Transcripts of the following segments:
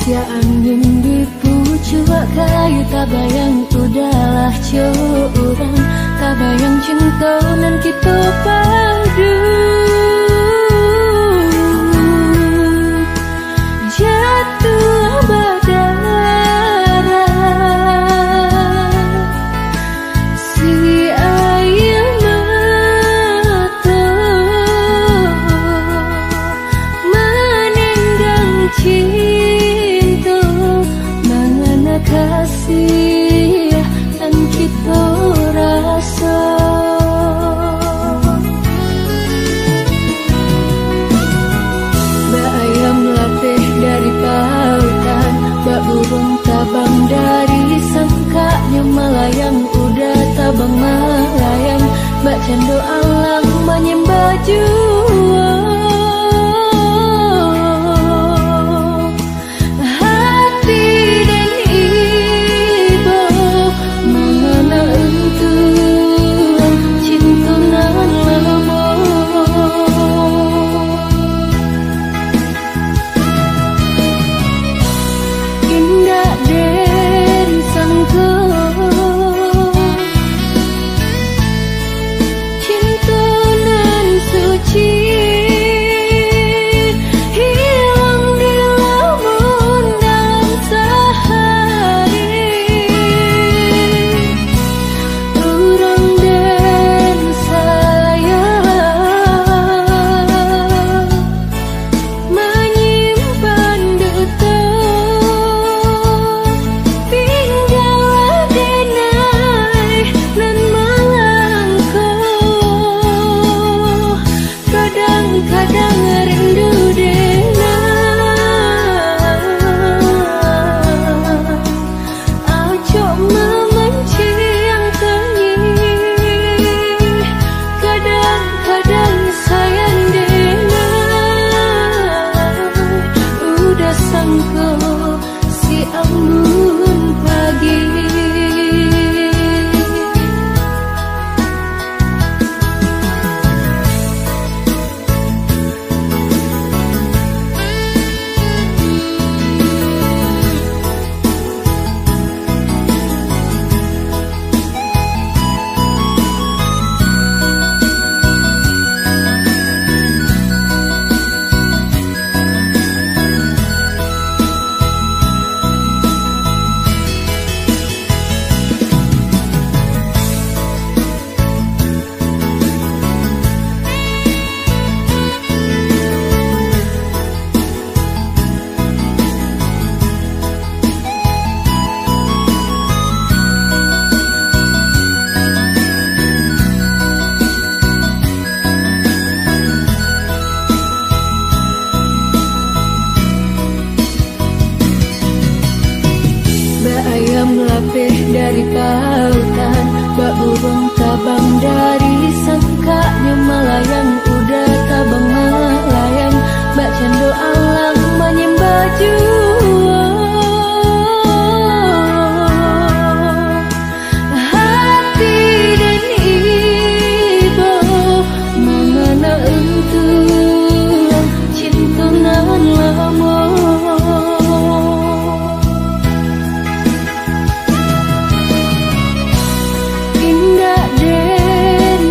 sia angin di pucuk kayu, tak bayang udahlah curang, tak bayang cinta nan kita padu. Jatuh badara si air mata meninggang cinta, mana kasih yang kita rasa. Mbak ayam latih dari pautan, mbak burung tabang dari sangkanya, melayang udah tabang melayang, mbak cendo alang menyembah jua. Hati dan ibu mengenal untuk cinta nan lama. Indah den sangka cinta nan suci, hilang di lamun dalam sehari. Urang den sayang menyimpan duka, tinggal denai nan melangkah, kadang-kadang rindu denai, acok memenci yang kenyih, kadang-kadang sayang denai, udah sangka si ambun pagi. Mbak ayam latih dari pautan, mbak burung tabang dari sangkanya, melayang udah tabang melayang, mbak cendo alang menyembah jua. Hati dan ibu mengenal untuk cinta nan lama. Indah den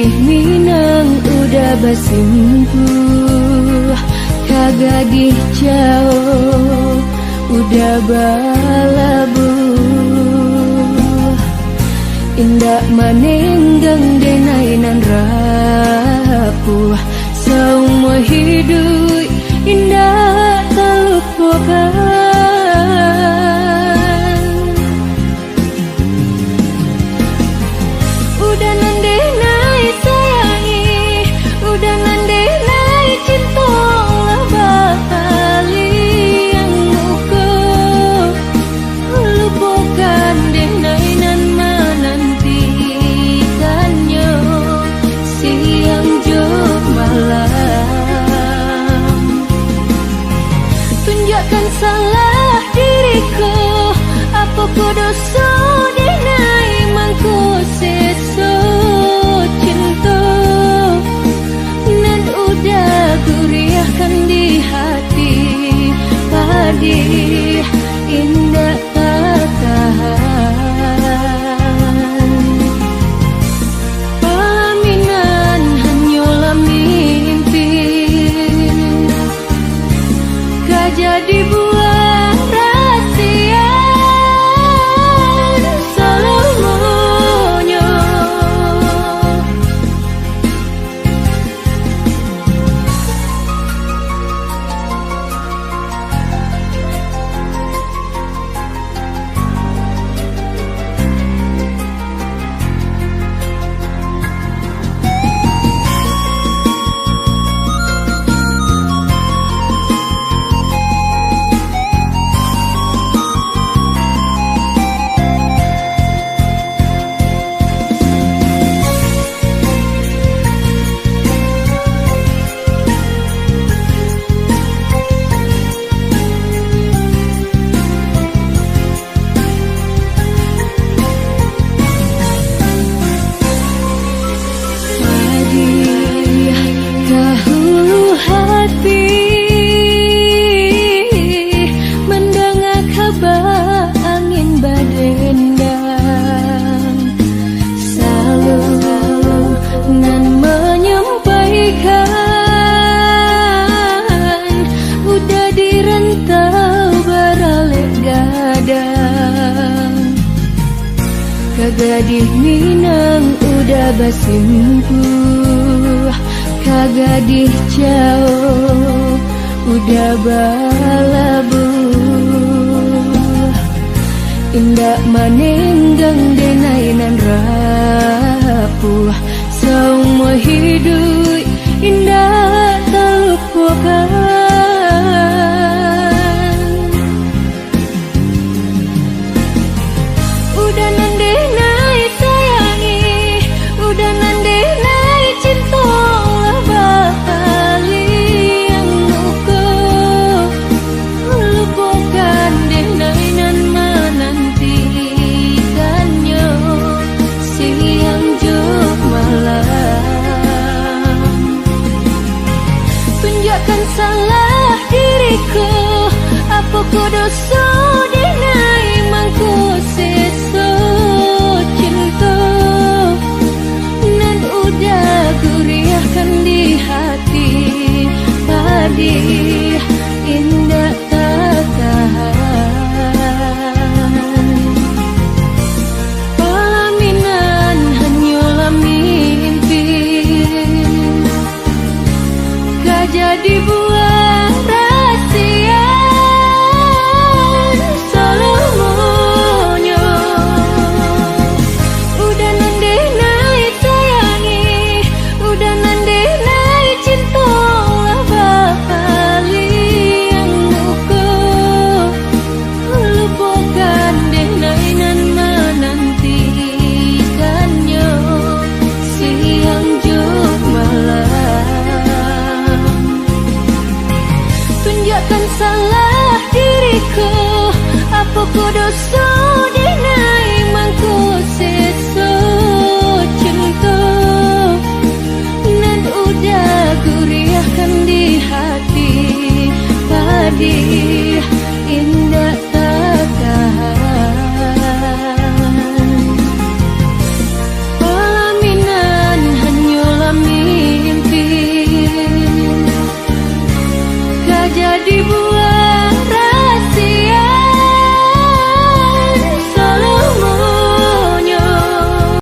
Kagadih Minang udah basimpuh, kagadih jauh udah balabuh. Indak manenggang denainan rapuh, semua hidup indah terlupakan. Udah nande nai sayangi, udah nande nai cinta lah bakali yang muka. Lupakan denai nan menantikannya siang jo malam. Tunjukkan salah diriku, apa ku dosa denai mangku seso cinta. Nan udah guriahkan di hati, padih indah tak tahan. Pelaminan hanyalah mimpi, gak jadi buah rahasia selamanya. Dahulu hati mendengar kabar angin badendang, selalu nan menyampaikan udah dirantau beralih gadang. Kagadih Minang udah basimpuh, kagadih jauh udah balabuh. Indak manenggang denainan rapuh, semua hidup indah terlupakan. Udah nande nai sayangi, udah nande nai cinta lah bakali yang muka. Lupakan denai nan menantikannya siang jo malam. Tunjukkan salah diriku, apa ku dosa denai mangku seso cinta. Nan udah guriahkan di hati, padih indah tak tahan. Pelaminan hanyalah mimpi, gak jadi buah rahasia selamanya. Udah nande nai sayangi, udah nande nai cinta lah bakali yang muka. Lupakan denai nan menantikannya siang jo malam. Tunjukkan salah diriku, apa ku dosa